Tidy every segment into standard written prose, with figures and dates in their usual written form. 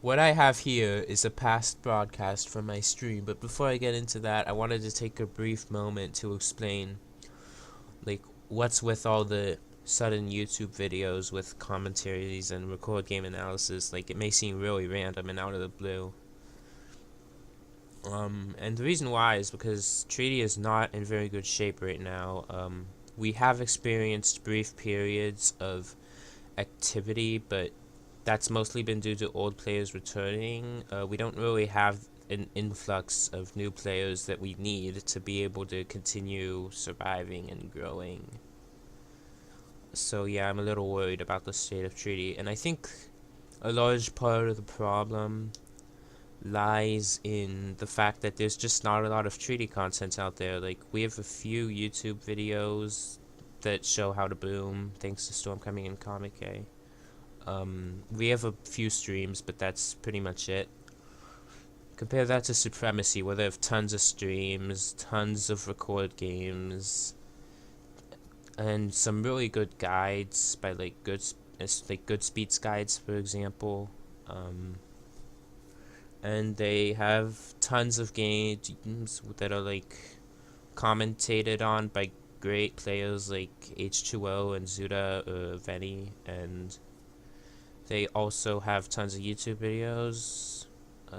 What I have here is a past broadcast from my stream, but before I get into that, I wanted to take a brief moment to explain, like, what's with all the sudden YouTube videos with commentaries and record game analysis. Like, it may seem really random and out of the blue. And the reason why is because Treaty is not in very good shape right now. We have experienced brief periods of activity, but that's mostly been due to old players returning. We don't really have an influx of new players that we need to be able to continue surviving and growing. So yeah, I'm a little worried about the state of Treaty, and I think a large part of the problem lies in the fact that there's just not a lot of Treaty content out there. Like, we have a few YouTube videos that show how to boom, thanks to Stormcoming and Comic K. We have a few streams, but that's pretty much it. Compare that to Supremacy, where they have tons of streams, tons of record games, and some really good guides by like Good Speeds guides, for example. And they have tons of games that are like commentated on by great players like H2O and Zuda or Veni, and they also have tons of YouTube videos,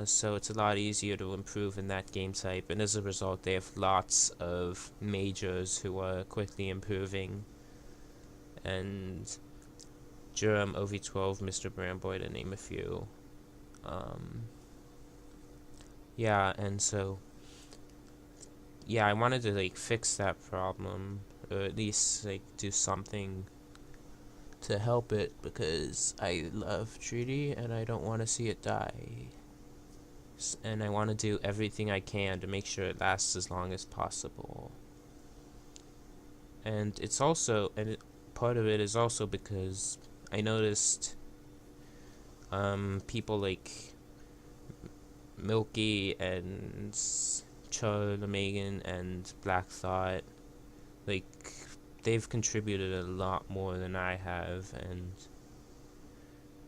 so it's a lot easier to improve in that game type, and as a result they have lots of majors who are quickly improving, and Jerem, OV12, Mr. Bramboy, to name a few. Yeah, and so, yeah, I wanted to like fix that problem, or at least like do something to help it, because I love Treaty and I don't want to see it die. And I want to do everything I can to make sure it lasts as long as possible. And it's also, part of it is also because I noticed people like Milky and Char Megan and Black Thought, like, they've contributed a lot more than I have, and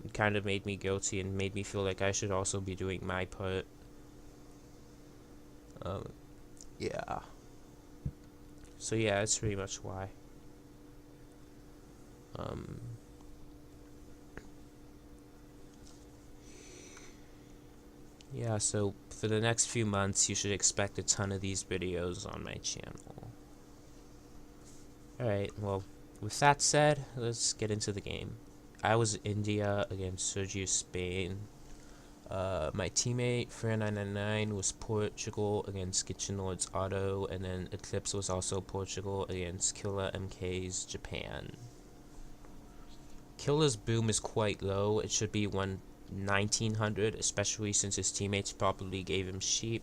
it kind of made me guilty and made me feel like I should also be doing my part. Yeah. So yeah, that's pretty much why. Yeah, so for the next few months, you should expect a ton of these videos on my channel. Alright, well, with that said, let's get into the game. I was India against Sergyou, Spain. My teammate, Fran999, was Portugal against Kitchen Lord's Otto, and then Eclipse was also Portugal against Killa MK's Japan. Killa's boom is quite low. It should be 1900, especially since his teammates probably gave him sheep,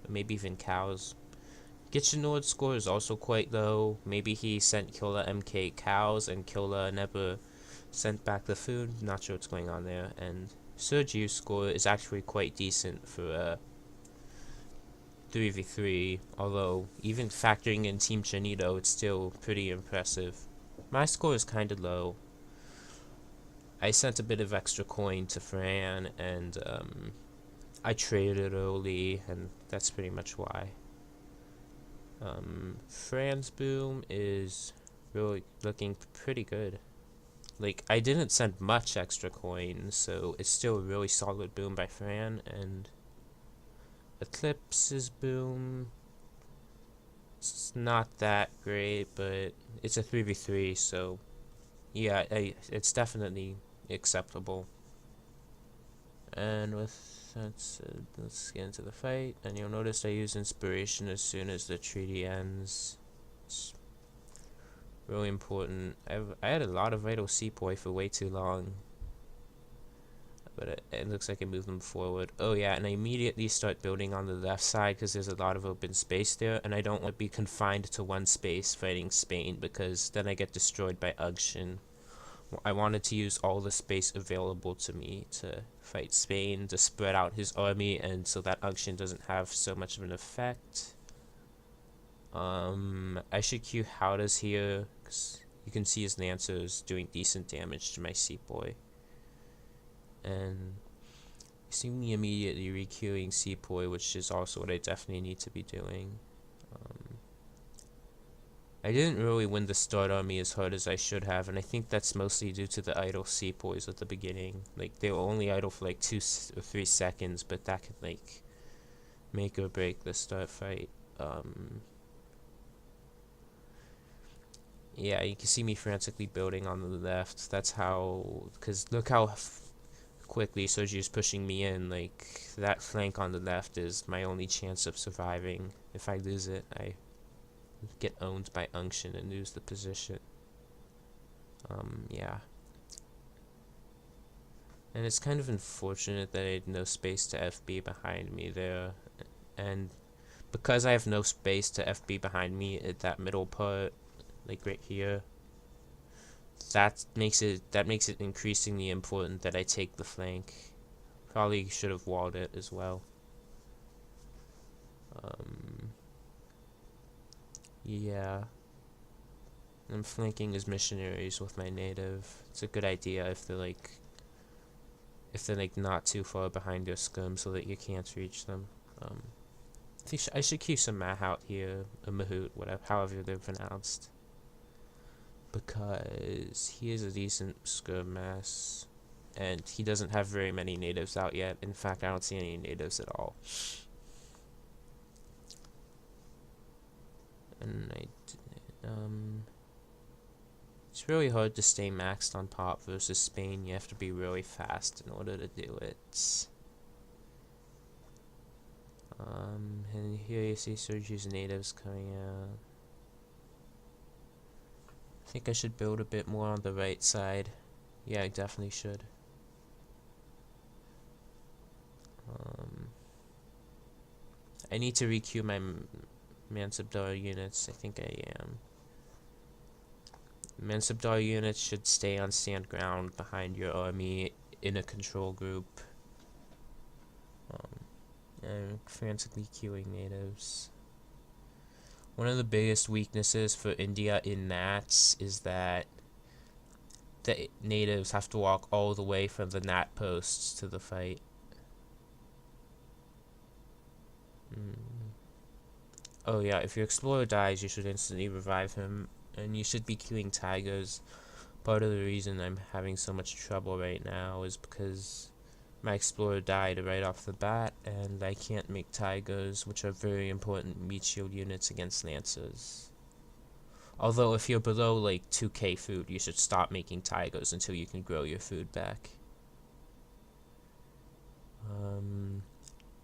or maybe even cows. Kitchen Lord's score is also quite low. Maybe he sent Killa MK cows and Killa never sent back the food. Not sure what's going on there. And Sergyou's score is actually quite decent for a 3v3, although even factoring in Team Chinito, it's still pretty impressive. My score is kind of low. I sent a bit of extra coin to Fran, and I traded it early, and that's pretty much why. Fran's boom is really looking pretty good. Like, I didn't send much extra coin, so it's still a really solid boom by Fran, and Eclipse's boom, it's not that great, but it's a 3v3, so yeah, it's definitely acceptable. And with that said, let's get into the fight. And you'll notice I use inspiration as soon as the treaty ends. It's really important. I had a lot of Vital Sepoy for way too long, but it looks like I moved them forward. Oh yeah, and I immediately start building on the left side because there's a lot of open space there, and I don't want to be confined to one space fighting Spain, because then I get destroyed by Ugshin. I wanted to use all the space available to me to fight Spain, to spread out his army, and so that Ugshin doesn't have so much of an effect. I should queue Howdas here, because you can see his Lancers doing decent damage to my Sepoy. And see me immediately requeuing Sepoy, which is also what I definitely need to be doing. I didn't really win the start army as hard as I should have, and I think that's mostly due to the idle Sepoys at the beginning. Like, they were only idle for like 2 or 3 seconds, but that could like make or break the start fight. Yeah, you can see me frantically building on the left. That's how, because look how quickly Sergyou's pushing me in. Like, that flank on the left is my only chance of surviving. If I lose it, I get owned by Unction and lose the position. Yeah. And it's kind of unfortunate that I had no space to FB behind me there. And because I have no space to FB behind me at that middle part, like right here, that makes it increasingly important that I take the flank. Probably should have walled it as well. Yeah. I'm flanking his missionaries with my native. It's a good idea if they're like not too far behind your scum so that you can't reach them. I think I should keep some Mahout here, a Mahout, whatever, however they're pronounced, because he is a decent scum mass, and he doesn't have very many natives out yet. In fact, I don't see any natives at all. And it's really hard to stay maxed on pop versus Spain. You have to be really fast in order to do it. And here you see Sergyou's natives coming out. I think I should build a bit more on the right side. Yeah, I definitely should. I need to requeue my Mansabdar units. I think I am. Mansabdar units should stay on stand ground behind your army in a control group. And frantically queuing natives. One of the biggest weaknesses for India in Nats is that the natives have to walk all the way from the Nat posts to the fight. Oh yeah, if your explorer dies, you should instantly revive him, and you should be queuing tigers. Part of the reason I'm having so much trouble right now is because my explorer died right off the bat, and I can't make tigers, which are very important meat shield units against lancers. Although if you're below like 2k food, you should stop making tigers until you can grow your food back.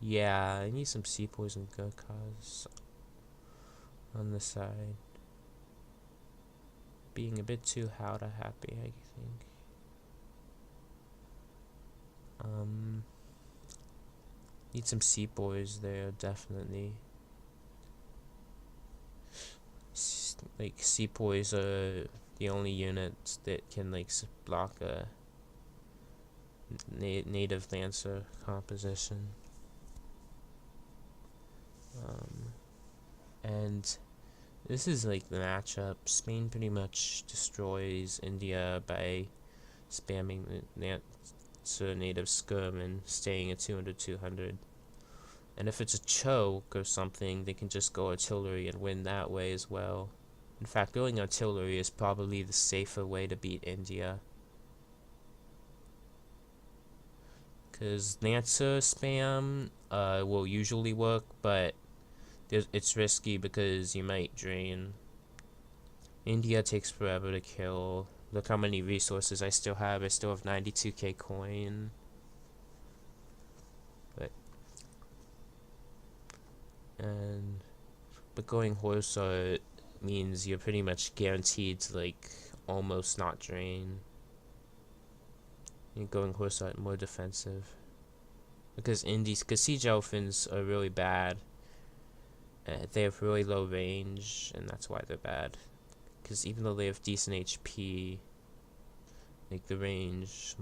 Yeah, I need some sepoys and Gurkhas on the side. Being a bit too Howda happy, I think. Need some sepoys there, definitely. Like, sepoys are the only units that can like block a native lancer composition. And this is like the matchup. Spain pretty much destroys India by spamming the native scum and staying at 200-200. And if it's a choke or something, they can just go artillery and win that way as well. In fact, going artillery is probably the safer way to beat India. Because Lancer spam will usually work, but it's risky because you might drain. India takes forever to kill. Look how many resources I still have. I still have 92k coin. But going horse means you're pretty much guaranteed to like almost not drain. You're going horse more defensive. Because siege elephants are really bad. They have really low range, and that's why they're bad. Because even though they have decent HP, like the range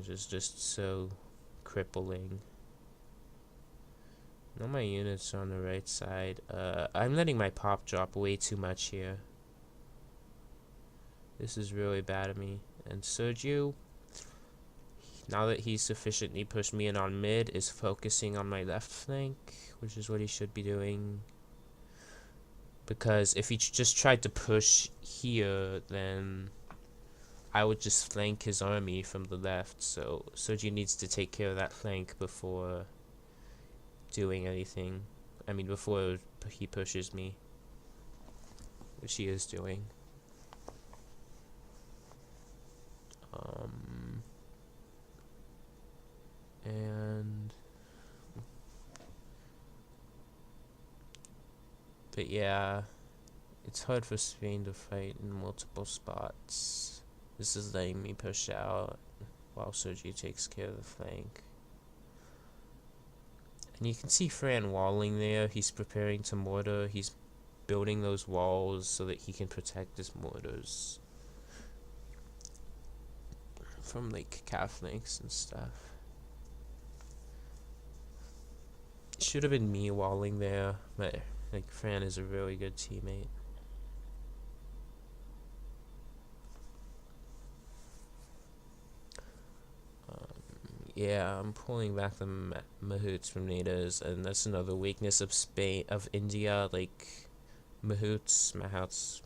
is just so crippling. Now my units are on the right side. I'm letting my pop drop way too much here. This is really bad of me. And Sergyou, now that he's sufficiently pushed me in on mid, is focusing on my left flank, which is what he should be doing. Because if he just tried to push here, then I would just flank his army from the left. So Sergyou needs to take care of that flank before doing anything. I mean, before he pushes me, which he is doing. But yeah, it's hard for Spain to fight in multiple spots. This is letting me push out while Sergyou takes care of the flank. And you can see Fran walling there. He's preparing to mortar. He's building those walls so that he can protect his mortars from like cav flanks and stuff. Should have been me walling there, but like Fran is a really good teammate. Yeah, I'm pulling back the mahouts from natives, and that's another weakness of India. Like mahouts,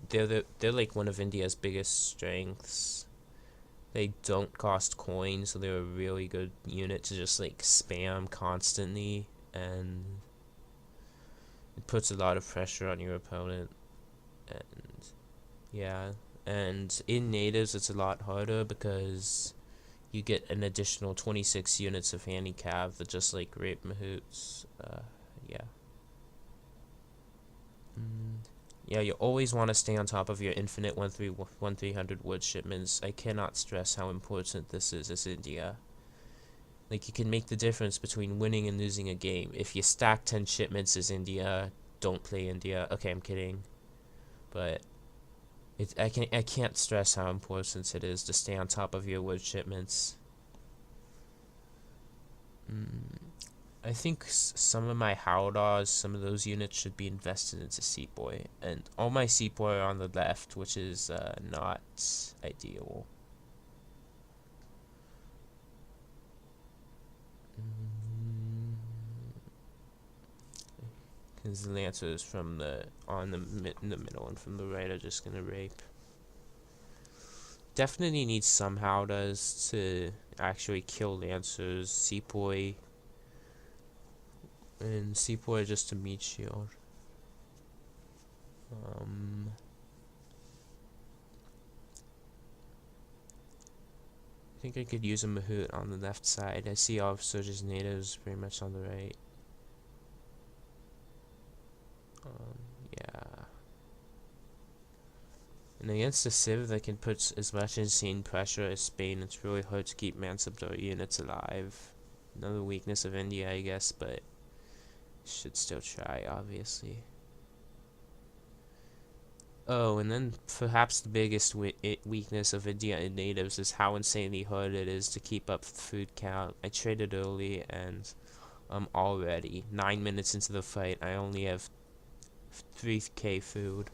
they're like one of India's biggest strengths. They don't cost coins, so they're a really good unit to just like spam constantly, and it puts a lot of pressure on your opponent. And yeah, and in natives it's a lot harder because you get an additional 26 units of handicap that just like rape mahouts. Yeah. Yeah, you always want to stay on top of your infinite 300 wood shipments. I cannot stress how important this is as India. Like, you can make the difference between winning and losing a game. If you stack 10 shipments as India, don't play India. Okay, I'm kidding. But I can't stress how important it is to stay on top of your wood shipments. I think some of my Howdahs, some of those units should be invested into Sepoy. And all my Sepoy are on the left, which is not ideal. Because the Lancers from in the middle and from the right are just gonna rape. Definitely needs some Howdahs to actually kill Lancers. Sepoy. And Sepoy just to meat shield. I think I could use a Mahout on the left side. I see all of Sergyou's natives pretty much on the right. Yeah. And against the Civ that can put as much insane pressure as Spain, it's really hard to keep Mansabdar units alive. Another weakness of India, I guess, but should still try, obviously. Oh, and then perhaps the biggest weakness of India and natives is how insanely hard it is to keep up food count. I traded early, and already 9 minutes into the fight, I only have 3k food.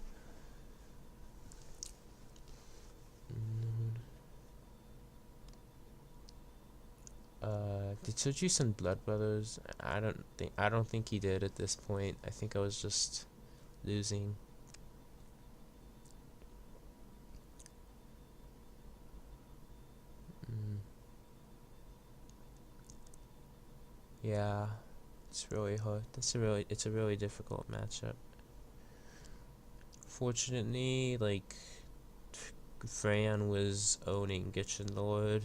Did Sergyou send Blood Brothers? I don't think he did at this point. I think I was just losing. Yeah, it's really hard. It's a really difficult matchup. Fortunately, like Fran was owning Gitchen Lord.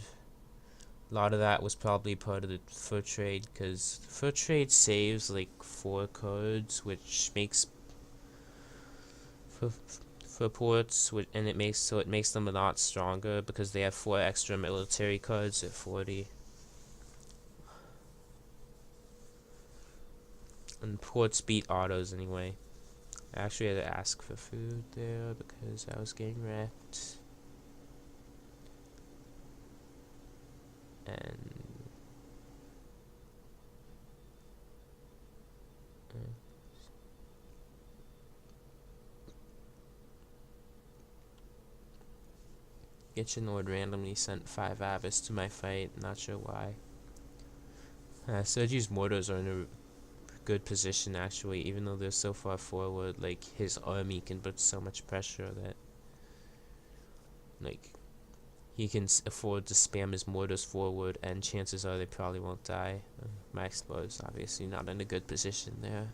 A lot of that was probably part of the fur trade, because fur trade saves like 4 cards, which makes for ports, and it makes them a lot stronger because they have 4 extra military cards at 40. And ports beat autos anyway. I actually had to ask for food there because I was getting wrecked. And Kitchen Lord randomly sent 5 Avis to my fight, not sure why. Sergyou's mortars are in a good position actually, even though they're so far forward. Like, his army can put so much pressure that, like, he can afford to spam his mortars forward, and chances are they probably won't die. My explorer's obviously not in a good position there.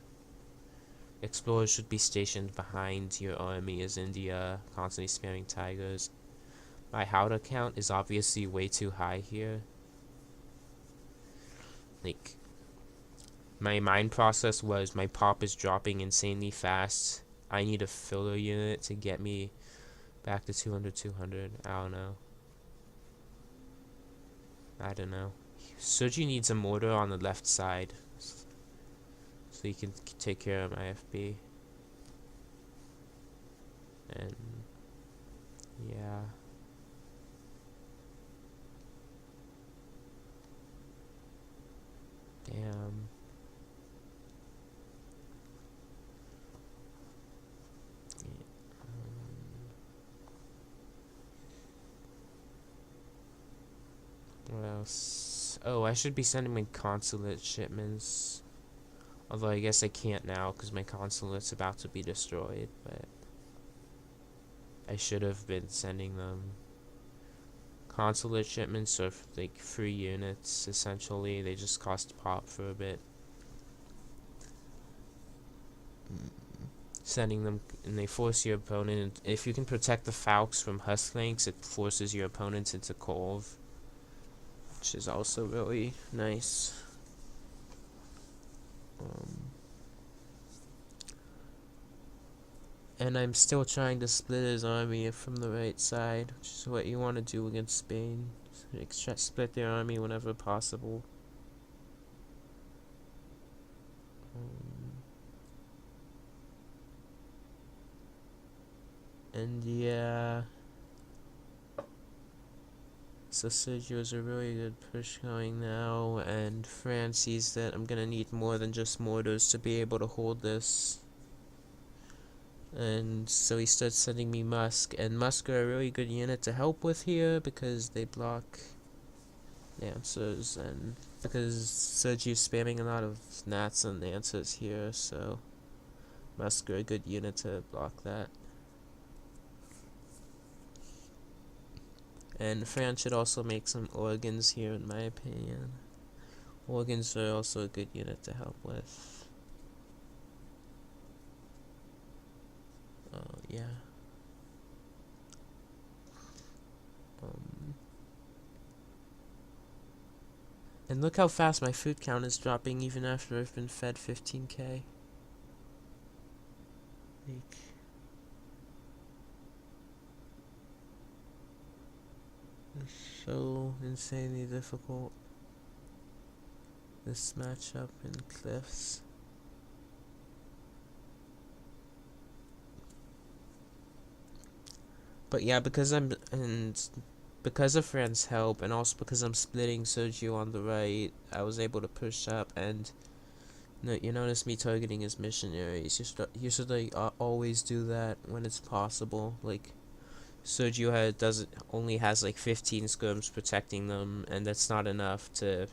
Explorers should be stationed behind your army as India, constantly spamming tigers. My Howdah count is obviously way too high here. Like, my mind process was my pop is dropping insanely fast. I need a filler unit to get me back to 200. I don't know. Sergyou needs a mortar on the left side so he can take care of my FB. And yeah. Damn. What else? Oh, I should be sending my consulate shipments. Although I guess I can't now because my consulate's about to be destroyed, but I should have been sending them. Consulate shipments are like free units, essentially. They just cost pop for a bit. Sending them, and they force your opponent. If you can protect the Falks from Husklinks, it forces your opponents into Kolv, which is also really nice. And I'm still trying to split his army from the right side, which is what you want to do against Spain. So split their army whenever possible. And yeah, so Sergyou is a really good push going now, and France sees that I'm gonna need more than just mortars to be able to hold this. And so he starts sending me Musk, and Musk are a really good unit to help with here because they block Lancers, and because Sergyou's spamming a lot of Nats and Lancers here, so Musk are a good unit to block that. And France should also make some organs here, in my opinion. Organs are also a good unit to help with. Yeah. And look how fast my food count is dropping even after I've been fed 15k. Like, it's so insanely difficult, this matchup in Cliffs. But yeah, because of France's help, and also because I'm splitting Sergyou on the right, I was able to push up. And you notice me targeting his missionaries. You should like always do that when it's possible. Like, Sergyou only has like 15 skirms protecting them, and that's not enough to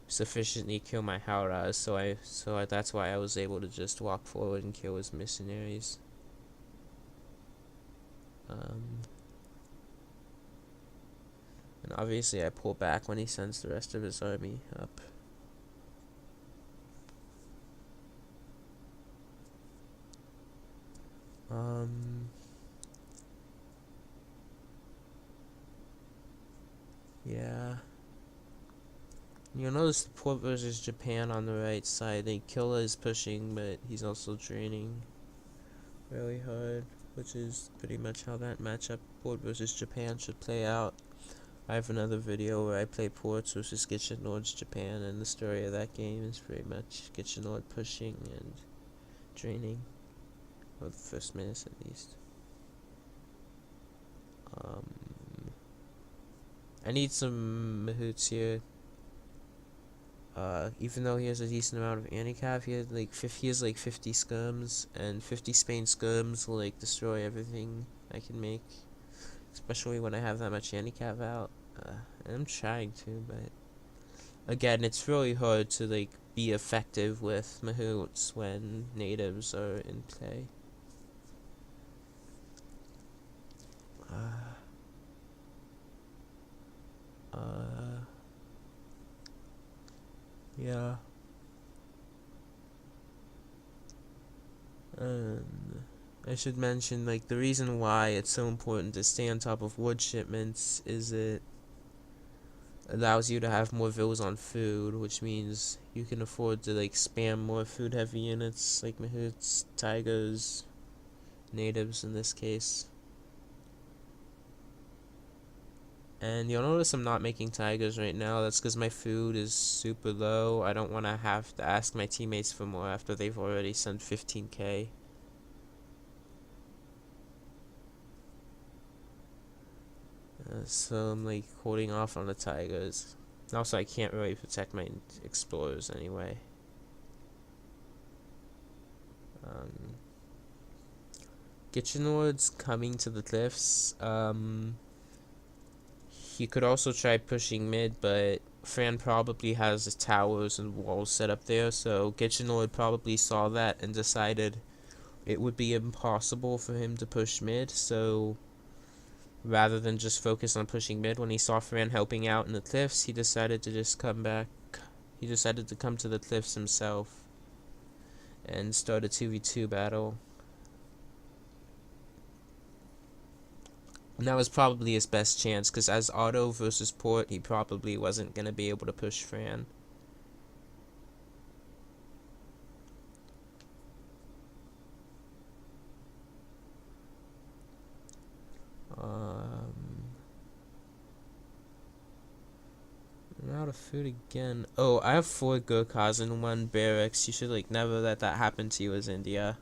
sufficiently kill my Howrahs. So that's why I was able to just walk forward and kill his missionaries. And obviously I pull back when he sends the rest of his army up. Yeah. You'll notice the Port versus Japan on the right side. Killa is pushing, but he's also draining really hard, which is pretty much how that matchup, Port versus Japan, should play out. I have another video where I play Ports versus Kitchen Lord's Japan, and the story of that game is pretty much Kitchen Lord pushing and draining, or the first minutes at least. I need some Mahoots here. Even though he has a decent amount of anti-cav, he has like 50 skirms, and 50 Spain skirms will like destroy everything I can make. especially when I have that much handicap out. I'm trying to, but again, it's really hard to like be effective with mahouts when natives are in play. Uh, uh, yeah. Um, I should mention, like, the reason why it's so important to stay on top of wood shipments is it allows you to have more vills on food, which means you can afford to, like, spam more food heavy units, like mahouts, tigers, natives in this case. And you'll notice I'm not making tigers right now. That's because my food is super low. I don't want to have to ask my teammates for more after they've already sent 15k. So I'm like holding off on the tigers. Also, I can't really protect my explorers anyway. Um, Kitchen Lord's coming to the cliffs. He could also try pushing mid, but Fran probably has his towers and walls set up there, so Kitchen Lord probably saw that and decided it would be impossible for him to push mid, so rather than just focus on pushing mid when he saw Fran helping out in the cliffs, he decided to just come back. He decided to come to the cliffs himself and start a 2v2 battle. And that was probably his best chance, because as Otto versus Port, he probably wasn't going to be able to push Fran. I'm out of food again. Oh, I have 4 Gurkhas and 1 barracks. You should like never let that happen to you as India.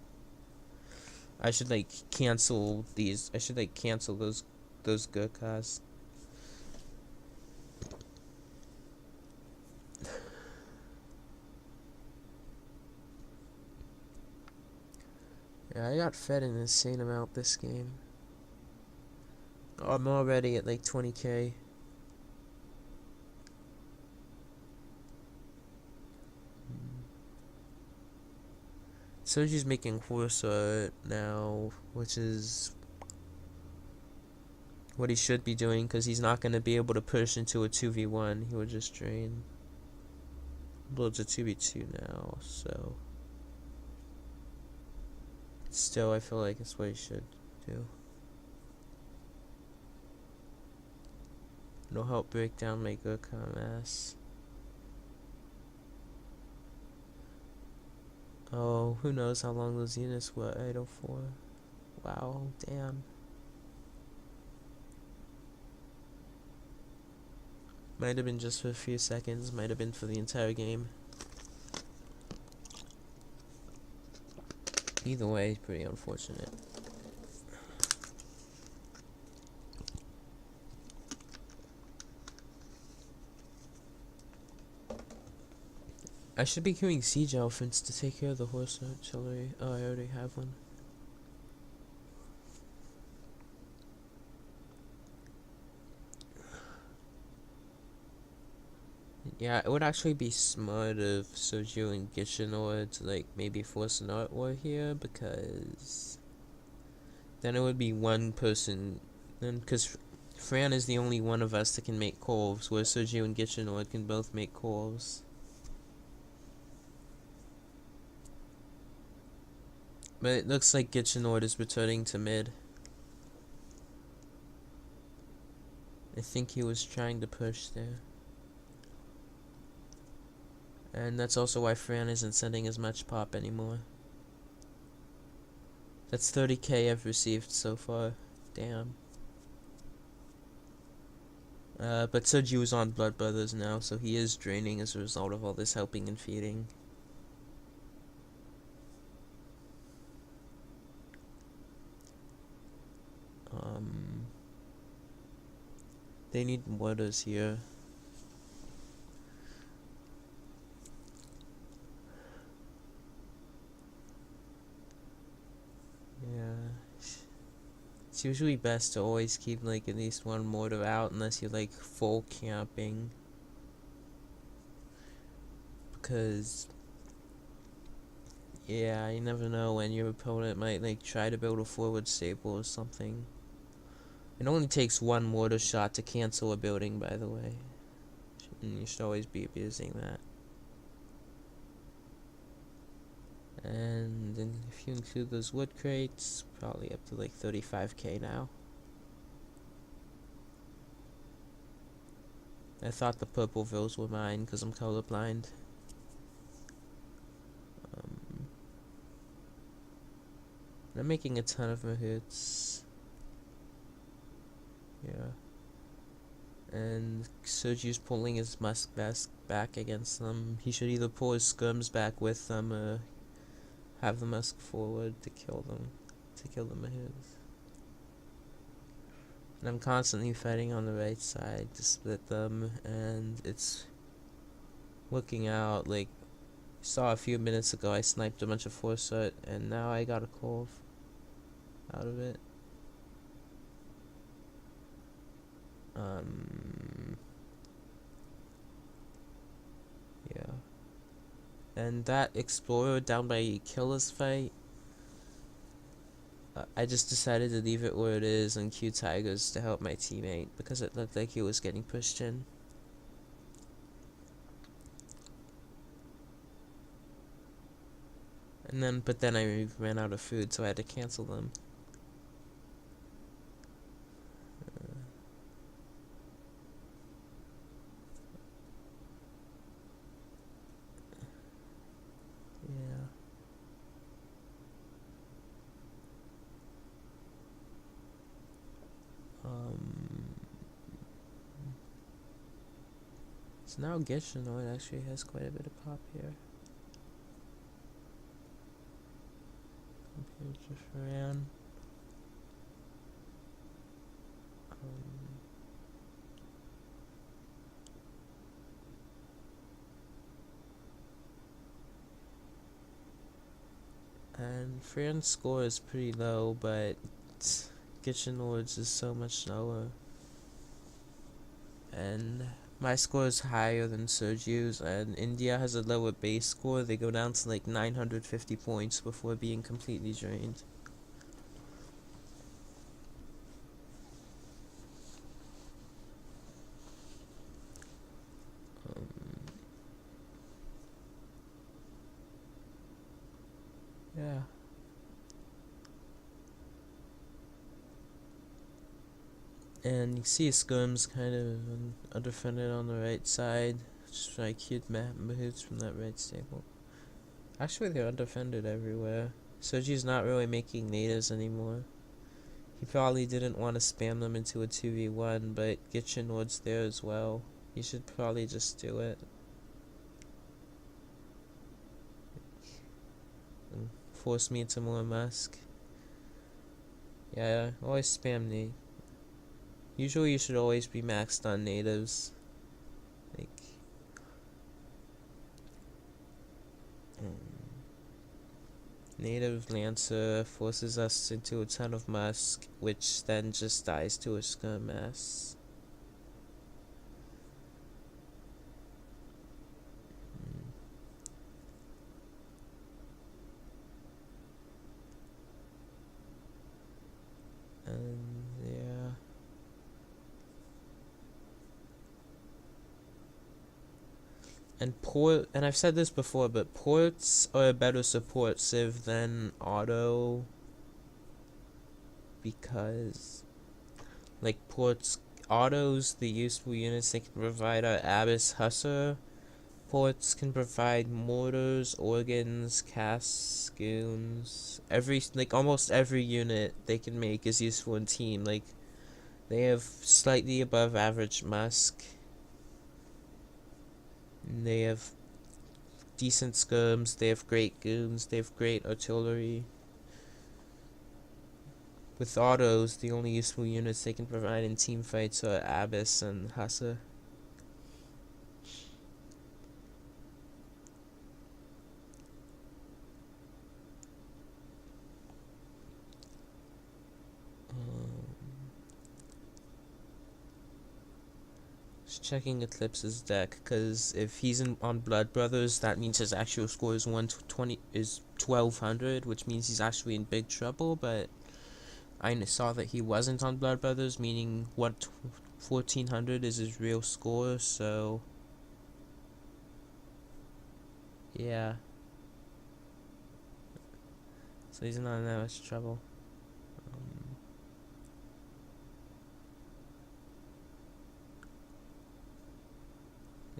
I should like cancel these. I should like cancel those Gurkhas. Yeah, I got fed an insane amount this game. Oh, I'm already at like 20k. Sergyou's making horse art now, which is what he should be doing, because he's not going to be able to push into a 2v1. He would just drain. Well, it's a 2v2 now, so still I feel like it's what he should do. It'll help break down my Gurkha mass. Oh, who knows how long those units were idle for. Wow, damn. Might have been just for a few seconds, might have been for the entire game. Either way, pretty unfortunate. I should be queuing siege elephants to take care of the horse artillery. Oh, I already have one. Yeah, it would actually be smart if Sergyou and Gishinor to like maybe force an art war here, because then it would be one person. Then, because Fran is the only one of us that can make corves, where Sergyou and Gishinor can both make corves. But it looks like Gishinor is returning to mid. I think he was trying to push there. And that's also why Fran isn't sending as much pop anymore. That's 30k I've received so far. Damn. But Sergyou is on Blood Brothers now, so he is draining as a result of all this helping and feeding. They need mortars here. Yeah. It's usually best to always keep like at least one mortar out unless you're like full camping. Because yeah, you never know when your opponent might like try to build a forward staple or something. It only takes one mortar shot to cancel a building, by the way. And you should always be abusing that. And then if you include those wood crates, probably up to like 35k now. I thought the purple vills were mine because I'm colorblind. I'm making a ton of mahouts. Yeah. And Sergyou's pulling his musk back against them. He should either pull his skirms back with them or have the musk forward to kill them. To kill the mahouts. And I'm constantly fighting on the right side to split them, and it's working out. Like, you saw a few minutes ago, I sniped a bunch of foresight, and now I got a cove out of it. Yeah. And that explorer down by Killer's fight, I just decided to leave it where it is and queue tigers to help my teammate because it looked like he was getting pushed in. But then I ran out of food, so I had to cancel them. Yeah. So now Gishinoid actually has quite a bit of pop here. Compared to Fran. And Fran's score is pretty low, but Gishinoid's is so much lower. And my score is higher than Sergyou's, and India has a lower base score. They go down to like 950 points before being completely drained. Yeah. And you see skirms kind of undefended on the right side. Just try cute mahouts from that right stable. Actually, they're undefended everywhere. Sergyou's not really making natives anymore. He probably didn't want to spam them into a 2v1, but Gitchinwood's there as well. He should probably just do it. And force me into more musk. Yeah, always spam nate. Usually you should always be maxed on natives. Like, native Lancer forces us into a ton of musk, which then just dies to a scum mass. And yeah. And I've said this before, but ports are a better support civ than auto, because like autos, the useful units they can provide are Abyss Hussar. Ports can provide mortars, organs, casks, goons. Almost every unit they can make is useful in team. Like, they have slightly above average musk. They have decent skirms, they have great goons, they have great artillery. With autos, the only useful units they can provide in team fights are Abyss and Hussar. Just checking Eclipse's deck, because if he's on Blood Brothers, that means his actual score is 1200, which means he's actually in big trouble. But I saw that he wasn't on Blood Brothers, meaning 1400 is his real score. So yeah, so he's not in that much trouble.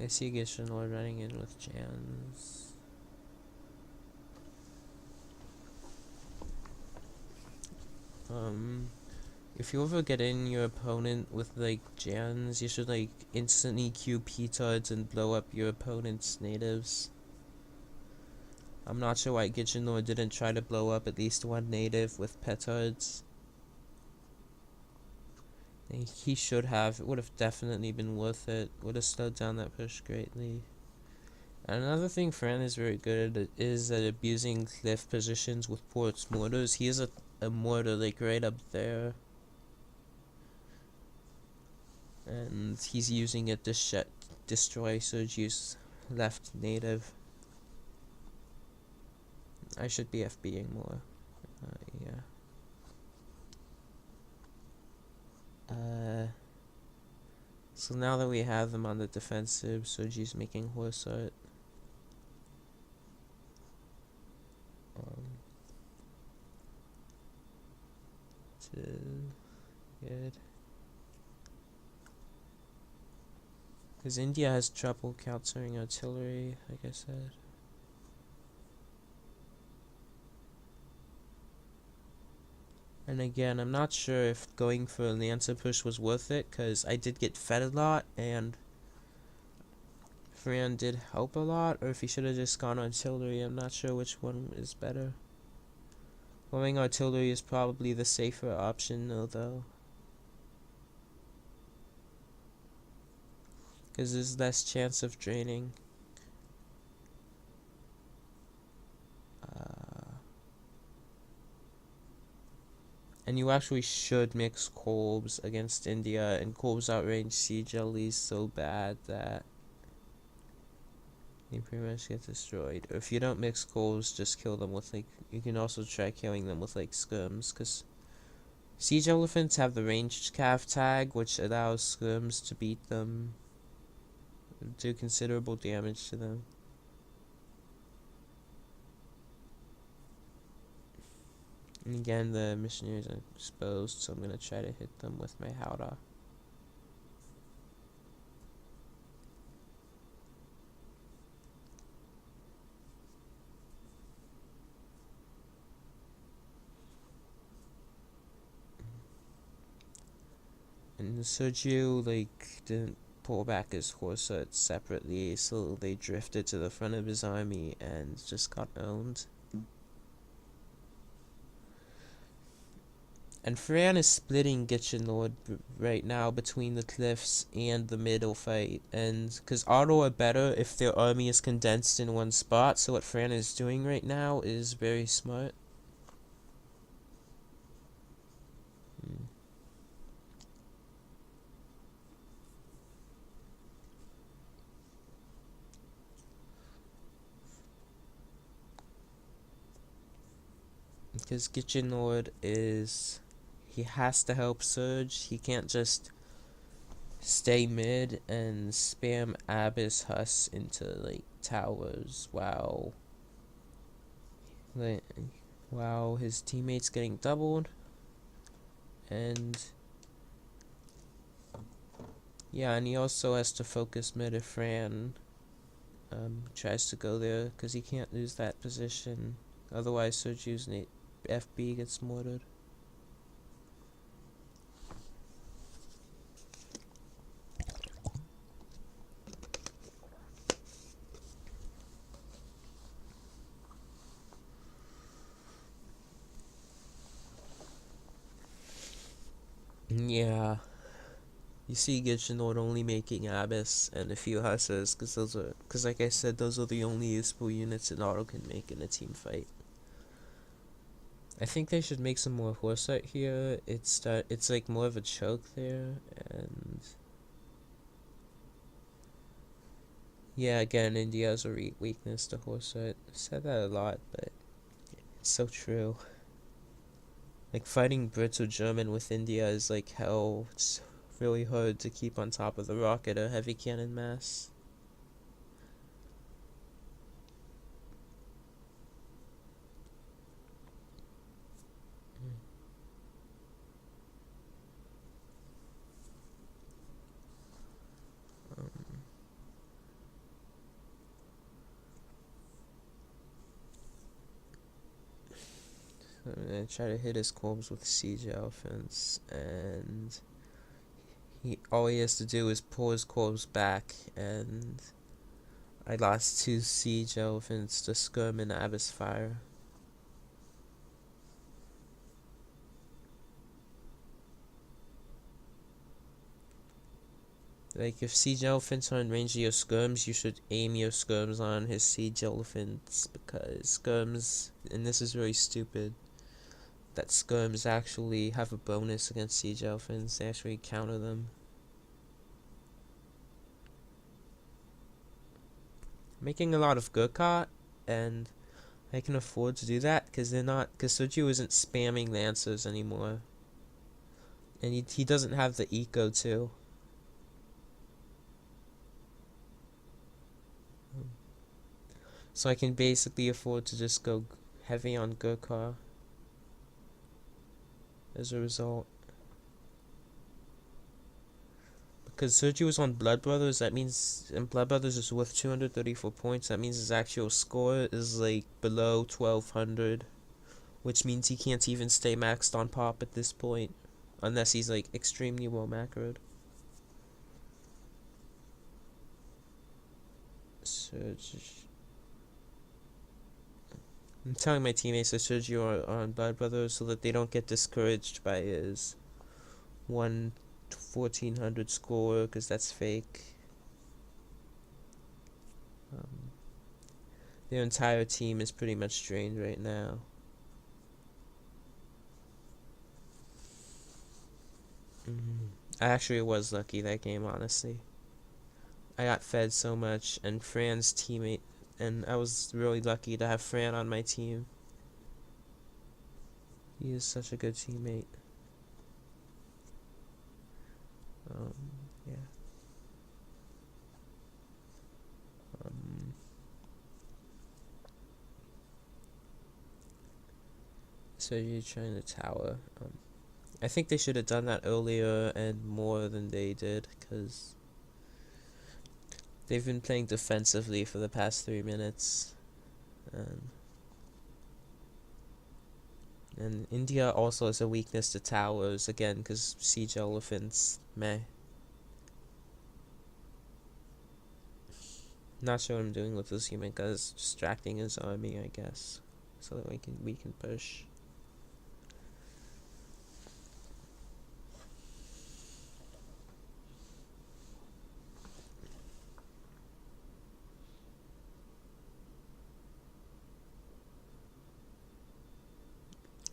I see Gishinor running in with Jans. If you ever get in your opponent with like Jans, you should like instantly Q P-Tards and blow up your opponent's natives. I'm not sure why Gishinor didn't try to blow up at least one native with petards. He should have. It would have definitely been worth it. Would have slowed down that push greatly. And another thing Fran is very good at is at abusing cliff positions with ports mortars. He has a mortar like right up there. And he's using it to destroy Sergyou's left native. I should be FBing more. Yeah. So now that we have them on the defensive, Sergyou's making horse art. Good. Because India has trouble countering artillery, like I said. And again, I'm not sure if going for a Lancer push was worth it, because I did get fed a lot, and Fran did help a lot, or if he should have just gone artillery. I'm not sure which one is better. Going artillery is probably the safer option, though. Because there's less chance of draining. And you actually should mix Kolbs against India, and Kolbs outrange sergyou so bad that they pretty much get destroyed. Or if you don't mix Kolbs, just kill them with like, you can also try killing them with like skirms, because siege elephants have the ranged calf tag, which allows skirms to beat them, do considerable damage to them. And again, the missionaries are exposed, so I'm gonna try to hit them with my howdah. And Sergyou like didn't pull back his horse separately, so they drifted to the front of his army and just got owned. And Fran is splitting Gishinor right now between the cliffs and the middle fight, and because Otto are better if their army is condensed in one spot, so what Fran is doing right now is very smart. Because Gishinor he has to help Serge. He can't just stay mid and spam Abyss Huss into like towers while his teammates getting doubled. And yeah, and he also has to focus mid if Fran tries to go there, because he can't lose that position, otherwise Sergyou's FB gets mortared. Yeah, you see Gishinor only making Abyss and a few Husses, because like I said, those are the only useful units that Otto can make in a team fight. I think they should make some more horse art here. It's like more of a choke there, and Yeah, again, India has a weakness to horse art. I've said that a lot, but it's so true. Like fighting Brits or German with India is like hell. It's really hard to keep on top of the rocket or heavy cannon mass. Um, I'm gonna try to hit his corpse with siege elephants, and all he has to do is pull his corpse back, and I lost 2 siege elephants to scum and abyss fire. Like, if siege elephants are in range of your skirms, you should aim your skirms on his siege elephants, because skirms, and this is really stupid, that skirms actually have a bonus against siege elephants. They actually counter them. Making a lot of Gurkha, and I can afford to do that because Sergyou isn't spamming lancers anymore, and he doesn't have the eco too. So I can basically afford to just go heavy on Gurkha as a result. Because Sergyou was on Blood Brothers, that means, and Blood Brothers is worth 234 points, that means his actual score is like below 1200, which means he can't even stay maxed on pop at this point, unless he's like extremely well macroed. Sergyou. I'm telling my teammates that Sergyou are on Blood Brothers so that they don't get discouraged by his 1400 score, because that's fake. Um, their entire team is pretty much drained right now. I actually was lucky that game, honestly. I got fed so much, and Fran's teammate, and I was really lucky to have Fran on my team. He is such a good teammate. Um, yeah. Um, so you're trying to tower. I think they should have done that earlier and more than they did, because they've been playing defensively for the past 3 minutes, and India also has a weakness to towers again, because siege elephants. Meh. Not sure what I'm doing with this human guys, distracting his army, I guess, so that we can push.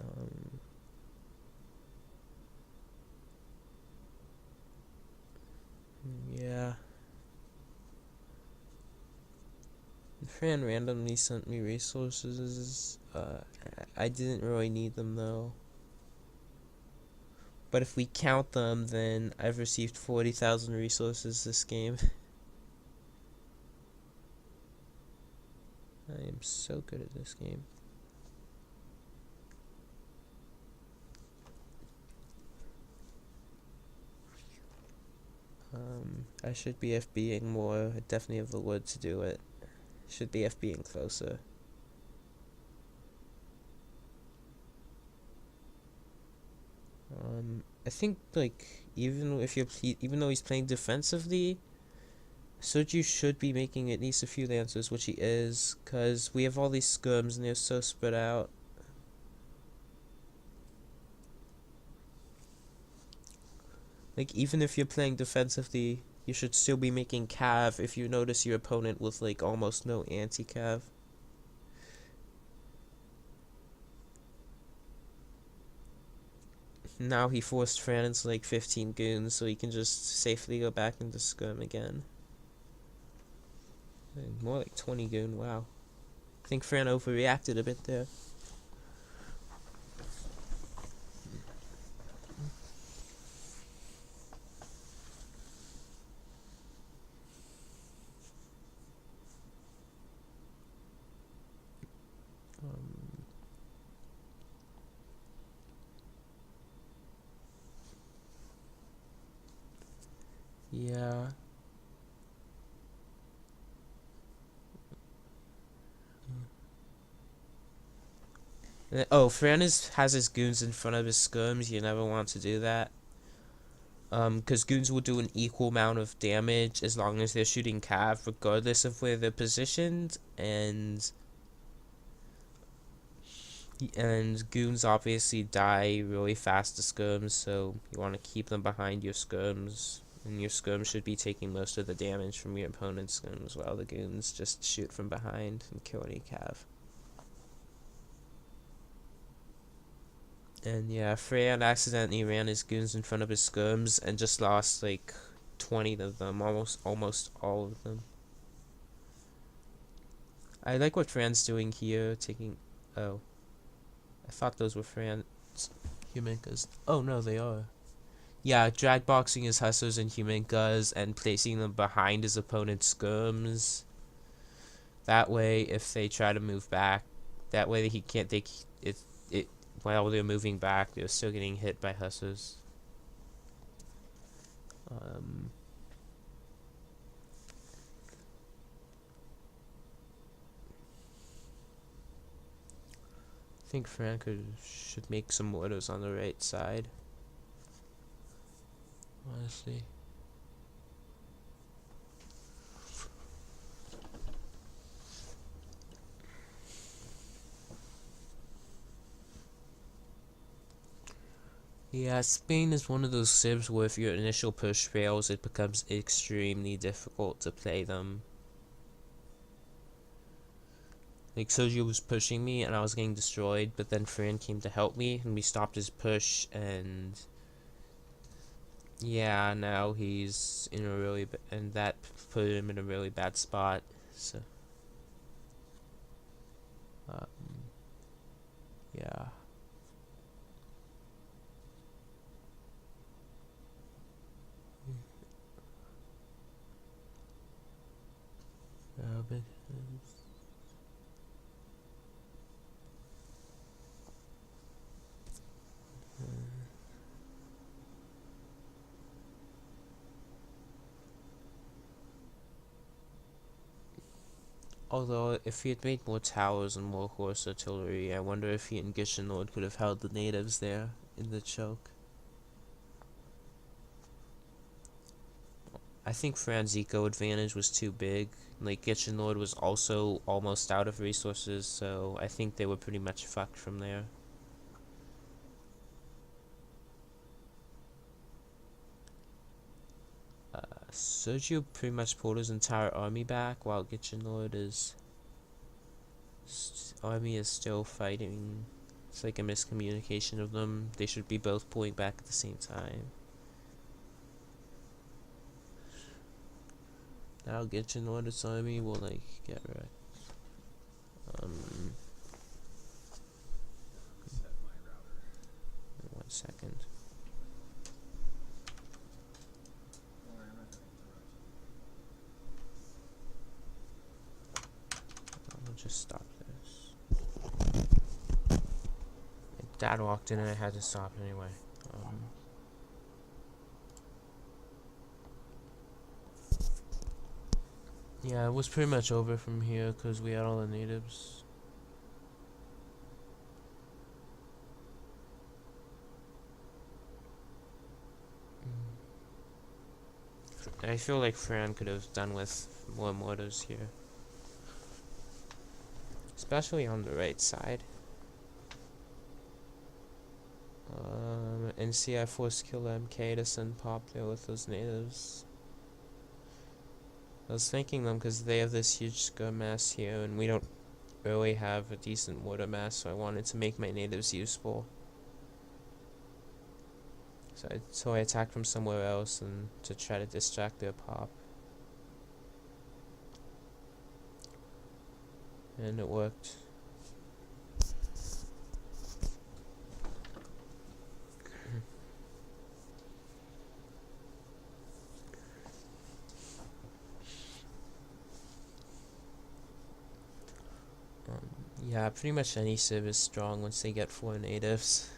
Um, yeah. Fran randomly sent me resources. I didn't really need them though. But if we count them, then I've received 40,000 resources this game. I am so good at this game. I should be FBing more. I definitely have the wood to do it. Should be FBing closer. I think like even though he's playing defensively, Sergyou should be making at least a few lancers, which he is, cause we have all these skirms and they're so spread out. Like, even if you're playing defensively, you should still be making cav if you notice your opponent with like almost no anti-cav. Now he forced Fran into like 15 goons so he can just safely go back into scrim again. More like 20 goon, wow. I think Fran overreacted a bit there. Um, yeah. Oh, Fran has his goons in front of his skirms. You never want to do that. Because goons will do an equal amount of damage as long as they're shooting cav, regardless of where they're positioned. And goons obviously die really fast to skirms, so you want to keep them behind your skirms. And your skirms should be taking most of the damage from your opponent's skirms, while the goons just shoot from behind and kill any cav. And yeah, Freyan accidentally ran his goons in front of his skirms and just lost like 20 of them, almost all of them. I like what Fran's doing here, taking... Oh. I thought those were Fran's Huminkas. Oh no, they are. Yeah, drag boxing his Hussars and Huminkas and placing them behind his opponent's skirms. That way, if they try to move back, that way he can't... it while they're moving back, they're still getting hit by Hussars. I think Fran should make some mortars on the right side. Honestly. Yeah, Spain is one of those civs where if your initial push fails, it becomes extremely difficult to play them. Like, Sergyou was pushing me and I was getting destroyed, but then Fran came to help me and we stopped his push, and yeah, now he's in a really and that put him in a really bad spot. So yeah. But although, if he had made more towers and more horse artillery, I wonder if he and Gishinlord could have held the natives there in the choke. I think Fran's eco advantage was too big. Like, Gishinlord was also almost out of resources, so I think they were pretty much fucked from there. Sergyou pretty much pulled his entire army back, while Gishinlord's army is still fighting. It's like a miscommunication of them. They should be both pulling back at the same time. Now Gishinlord's army will like get right. One second. I'll just stop this. My dad walked in and I had to stop anyway. Yeah, it was pretty much over from here because we had all the natives. I feel like Fran could have done with more mortars here. Especially on the right side. NCI forced Killer MK to send Pop there with those natives. I was thanking them because they have this huge scum mass here and we don't really have a decent mortar mass, so I wanted to make my natives useful. So I attacked from somewhere else and to try to distract their Pop. And it worked. Yeah, pretty much any civ is strong once they get 4 natives.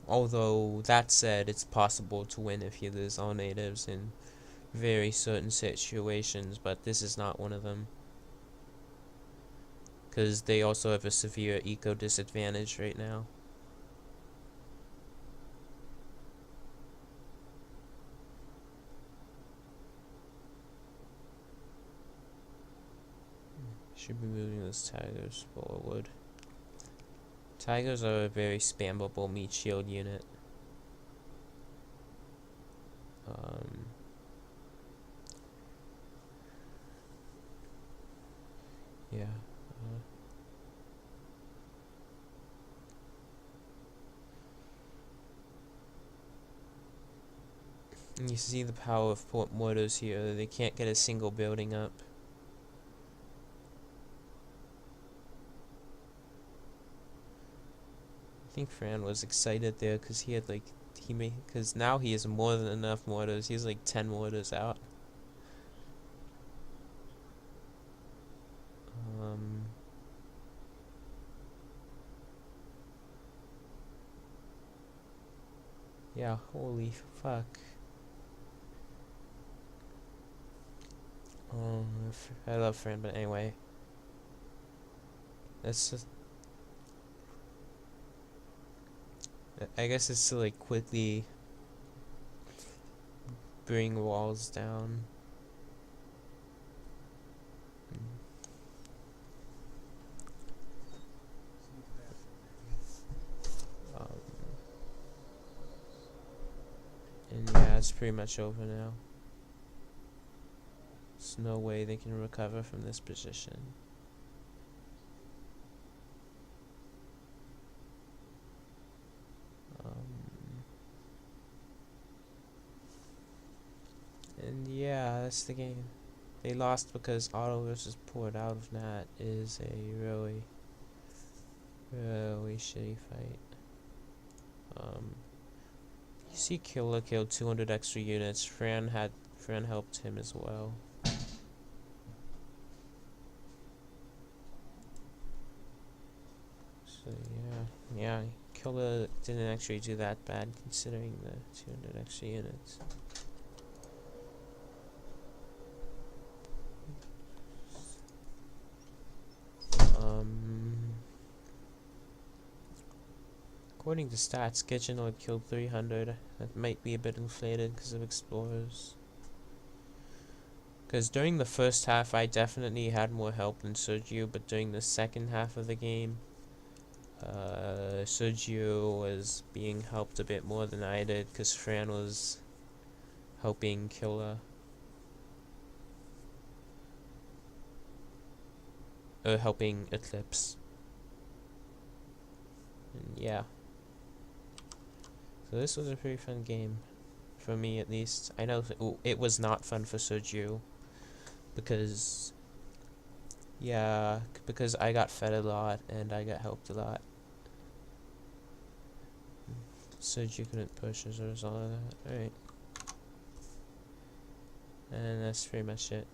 Although, that said, it's possible to win if you lose all natives in very certain situations, but this is not one of them. Because they also have a severe eco disadvantage right now. Should be moving those tigers forward. Tigers are a very spammable meat shield unit. Yeah. And you see the power of Port Mortars here. They can't get a single building up. I think Fran was excited there because he had like because now he has more than enough mortars. He's like 10 mortars out. Yeah, holy fuck. I love Fran, but anyway. That's just, I guess it's to like quickly bring walls down. And yeah, it's pretty much over now. There's no way they can recover from this position. And yeah, that's the game. They lost because Otto versus Port out of Nat is a really, really shitty fight. You see Killer killed 200 extra units. Fran helped him as well. So yeah, Killer didn't actually do that bad considering the 200 extra units. According to stats, Kitchenoid killed 300. That might be a bit inflated because of explorers. Because during the first half, I definitely had more help than Sergyou, but during the second half of the game, Sergyou was being helped a bit more than I did because Fran was helping Killer. Helping Eclipse. And yeah. So this was a pretty fun game. For me, at least. I know it was not fun for Sergyou. Because... yeah, because I got fed a lot and I got helped a lot. Sergyou couldn't push as a result of that. Alright. And that's pretty much it.